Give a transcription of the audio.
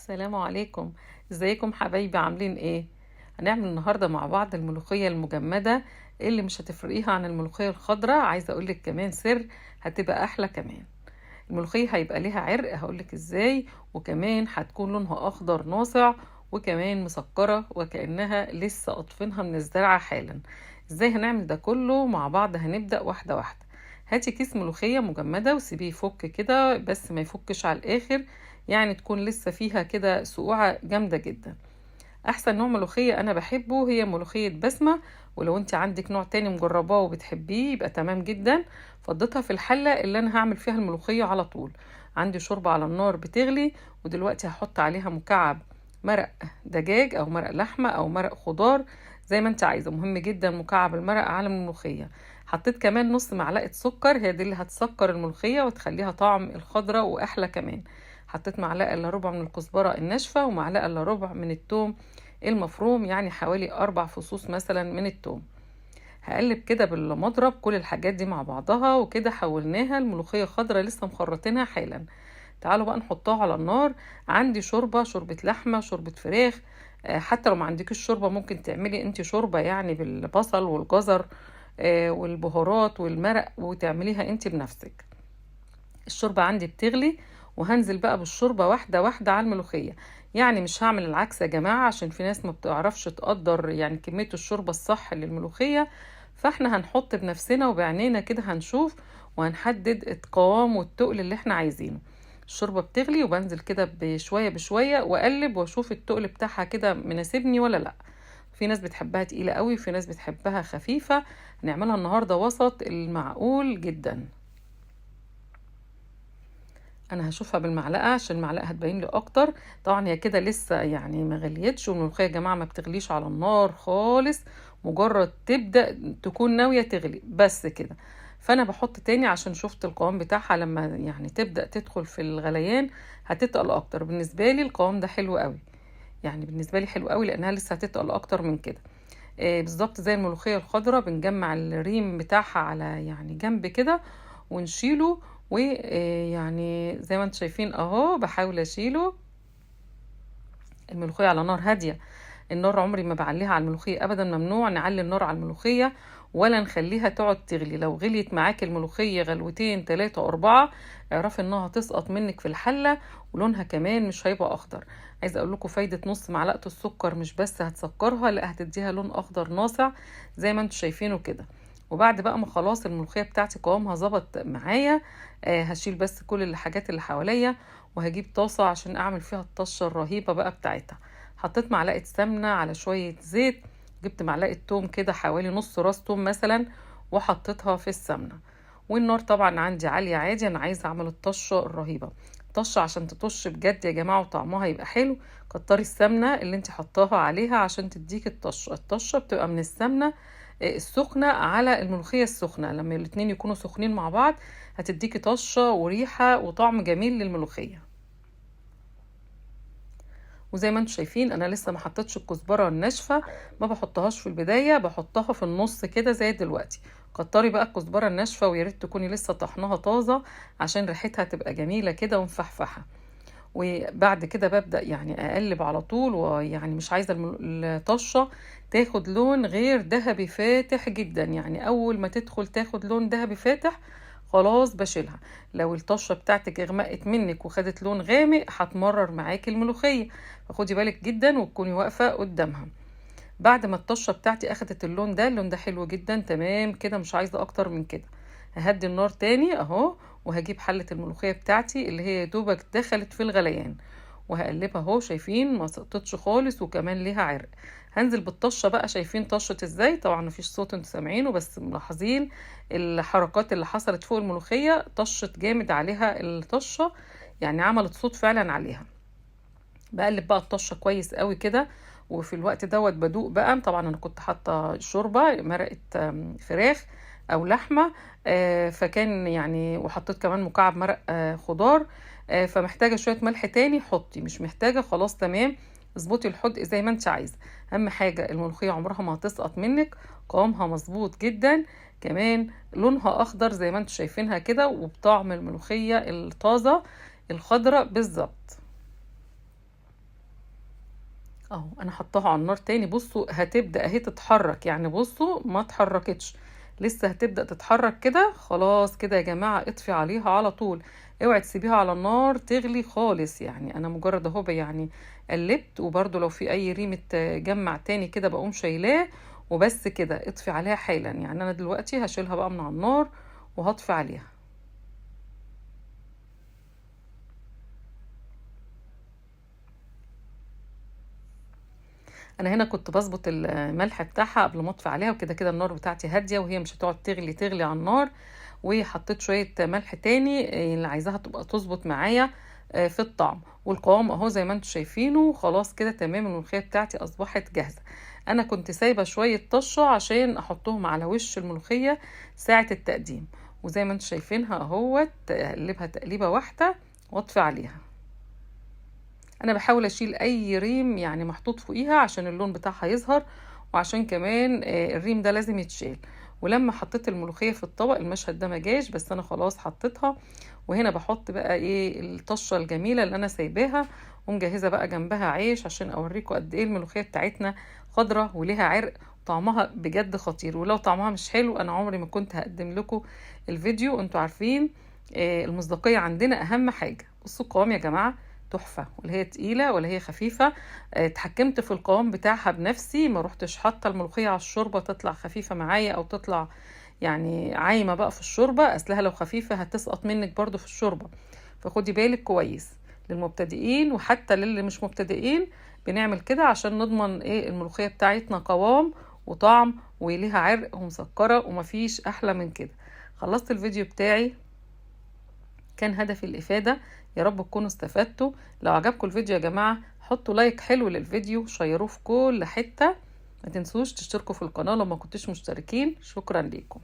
السلام عليكم. ازيكم حبايبي، عاملين ايه؟ هنعمل النهارده مع بعض الملوخيه المجمده اللي مش هتفرقيها عن الملوخيه الخضراء. عايزه اقولك كمان سر، هتبقى احلى كمان. الملوخيه هيبقى ليها عرق، هقولك ازاي، وكمان هتكون لونها اخضر ناصع، وكمان مسكره وكانها لسه قاطفينها من الزرعه حالا. ازاي هنعمل ده كله مع بعض؟ هنبدا واحده واحده. هاتي كيس ملوخيه مجمده وسيبيه يفك كده، بس ما يفكش على الاخر، يعني تكون لسه فيها كده سقوعة جامدة جدا. احسن نوع ملوخية انا بحبه هي ملوخية بسمة، ولو انت عندك نوع تاني مجرباه وبتحبيه يبقى تمام جدا. فضيتها في الحلة اللي انا هعمل فيها الملوخية على طول. عندي شوربة على النار بتغلي، ودلوقتي هحط عليها مكعب مرق دجاج او مرق لحمة او مرق خضار زي ما انت عايزة. مهم جدا مكعب المرق على الملوخية. حطيت كمان نص معلقة سكر، هي دي اللي هتسكر الملوخية وتخليها طعم الخضرة واحلى كمان. حطيت معلقة الا ربع من الكزبرة الناشفة ومعلقة الا ربع من الثوم المفروم، يعني حوالي 4 فصوص مثلا من الثوم. هقلب كده بالمضرب كل الحاجات دي مع بعضها، وكده حولناها الملوخية خضرة لسه مخرطينها حالا. تعالوا بقى نحطها على النار. عندي شوربة لحمة، شوربة فراخ. حتى لو ما عندكش شوربة ممكن تعملي انت شوربة يعني بالبصل والجزر والبهارات والمرق، وتعمليها انت بنفسك. الشوربة عندي بتغلي، وهنزل بقى بالشوربة واحدة واحدة على الملوخية. يعني مش هعمل العكس يا جماعة، عشان في ناس ما بتعرفش تقدر يعني كمية الشوربة الصح للملوخية. فاحنا هنحط بنفسنا وبعنينا كده هنشوف، وهنحدد القوام والتقل اللي احنا عايزينه. الشوربة بتغلي وبنزل كده بشوية بشوية واقلب واشوف التقل بتاعها كده مناسبني ولا لا. في ناس بتحبها تقيلة قوي، في ناس بتحبها خفيفة. هنعملها النهاردة وسط المعقول جدا. انا هشوفها بالمعلقه عشان المعلقه هتبين لي اكتر. طبعا هي كده لسه يعني ما غليتش، والملوخيه يا جماعه ما بتغليش على النار خالص، مجرد تبدا تكون ناويه تغلي بس كده. فانا بحط تاني عشان شفت القوام بتاعها لما يعني تبدا تدخل في الغليان هتتقل اكتر. بالنسبه لي القوام ده حلو قوي، يعني بالنسبه لي حلو قوي لانها لسه هتتقل اكتر من كده. بالظبط زي الملوخية الخضراء، بنجمع الريم بتاعها على يعني جنب كده ونشيله. ويعني زي ما انتم شايفين اهو بحاول اشيله. الملوخية على نار هادية. النار عمري ما بعليها على الملوخية ابدا، ممنوع نعلي النار على الملوخية ولا نخليها تقعد تغلي. لو غليت معاك الملوخية غلوتين 3 4 اعرفي انها هتسقط منك في الحلة، ولونها كمان مش هيبقى اخضر. عايزه اقول لكم فايدة نص معلقة السكر، مش بس هتسكرها، لا هتديها لون اخضر ناصع زي ما انتم شايفينه كده. وبعد بقى ما خلاص الملوخية بتاعتي قوامها ظبط معايا، هشيل بس كل الحاجات اللي حواليا، وهجيب طاسة عشان اعمل فيها الطشة الرهيبة بقى بتاعتها. حطيت معلقة سمنة على شوية زيت، جبت معلقة توم كده حوالي نص راس توم مثلا، وحطيتها في السمنة. والنار طبعا عندي عالية عادي، انا عايزة اعمل الطشة الرهيبة. طشة عشان تطش بجد يا جماعة وطعمها يبقى حلو، كتري السمنة اللي انت حطاها عليها عشان تديك الطشة بتبقى من السمنة السخنة على الملوخية السخنة. لما الاتنين يكونوا سخنين مع بعض هتديكي طشة وريحة وطعم جميل للملوخية. وزي ما انتم شايفين انا لسه ما حطيتش الكزبره الناشفه، ما بحطهاش في البدايه، بحطها في النص كده زي دلوقتي. كتري بقى الكزبره الناشفه، ويا ريت تكوني لسه طحناها طازه عشان ريحتها تبقى جميله كده ومفحفحه. وبعد كده ببدأ يعني اقلب على طول، ويعني مش عايزة الطشة تاخد لون غير ذهبي فاتح جدا، يعني اول ما تدخل تاخد لون ذهبي فاتح خلاص بشيلها. لو الطشة بتاعتك اغمقت منك وخدت لون غامق هتمرر معاكي الملوخية، فخدي بالك جدا وتكوني واقفة قدامها. بعد ما الطشة بتاعتي اخدت اللون ده، اللون ده حلو جدا تمام كده، مش عايزة اكتر من كده. ههدي النار تاني اهو، وهجيب حلة الملوخية بتاعتي اللي هي دوبك دخلت في الغليان، وهقلبها اهو. شايفين ما سقطتش خالص وكمان ليها عرق. هنزل بالطشة بقى، شايفين طشت ازاي؟ طبعا مفيش صوت انتوا سامعينه، بس ملاحظين الحركات اللي حصلت فوق الملوخية. طشت جامد عليها الطشة، يعني عملت صوت فعلا عليها. بقلب بقى الطشه كويس قوي كده، وفي الوقت دوت بدوق بقى. طبعا انا كنت حاطه شوربه مرقه فراخ او لحمه، فكان يعني، وحطيت كمان مكعب مرق خضار. فمحتاجه شويه ملح تاني حطي، مش محتاجه خلاص تمام. اظبطي الحدق زي ما انت عايزه. اهم حاجه الملوخيه عمرها ما هتسقط منك، قوامها مظبوط جدا، كمان لونها اخضر زي ما انتم شايفينها كده، وبطعم الملوخيه الطازه الخضراء بالظبط. اهو انا حطاها على النار تاني. بصوا هتبدأ اهي تتحرك، يعني بصوا ما اتحركتش، لسه هتبدأ تتحرك كده. خلاص كده يا جماعة اطفي عليها على طول، اوعي تسيبيها على النار تغلي خالص. يعني انا مجرد اهو يعني قلبت، وبرده لو في اي ريمة جمع تاني كده بقوم شايلاه وبس كده. اطفي عليها حالا، يعني انا دلوقتي هشيلها بقى من على النار وهطفي عليها. انا هنا كنت بظبط الملح بتاعها قبل ما اطفي عليها، وكده كده النار بتاعتي هاديه وهي مش هتقعد تغلي على النار. وحطيت شويه ملح تاني اللي عايزاها تبقى تظبط معايا في الطعم. والقوام اهو زي ما انتم شايفينه خلاص كده تمام. الملوخيه بتاعتي اصبحت جاهزه. انا كنت سايبه شويه طشه عشان احطهم على وش الملوخيه ساعه التقديم، وزي ما انتم شايفينها اهوت اقلبها تقليبه واحده واطفي عليها. انا بحاول اشيل اي ريم يعني محطوط فوقيها عشان اللون بتاعها يظهر، وعشان كمان الريم ده لازم يتشال. ولما حطيت الملوخية في الطبق المشهد ده ما جاش، بس انا خلاص حطيتها. وهنا بحط بقى ايه الطشة الجميلة اللي انا سايباها، ومجهزة بقى جنبها عيش عشان اوريكم قد ايه الملوخية بتاعتنا خضرة وليها عرق. طعمها بجد خطير، ولو طعمها مش حلو انا عمري ما كنت هقدم لكم الفيديو. انتوا عارفين المصداقية عندنا اهم حاجة. بصوا القوام يا جماعة تحفة، ولا هي تقيلة ولا هي خفيفة. اتحكمت في القوام بتاعها بنفسي، ما روحتش حاطة الملوخية على الشوربة تطلع خفيفة معايا او تطلع يعني عايمة بقى في الشوربة. اصلها لو خفيفة هتسقط منك برضو في الشوربة، فخدي بالك كويس. للمبتدئين وحتى للي مش مبتدئين بنعمل كده عشان نضمن ايه الملوخية بتاعتنا قوام وطعم وليها عرق ومسكرة، ومفيش احلى من كده. خلصت الفيديو بتاعي، كان هدفي الإفادة. يا رب تكونوا استفدتوا. لو عجبكم الفيديو يا جماعة حطوا لايك حلو للفيديو، شيروه في كل حتة. ما تنسوش تشتركوا في القناة لو ما كنتوش مشتركين. شكرا ليكم.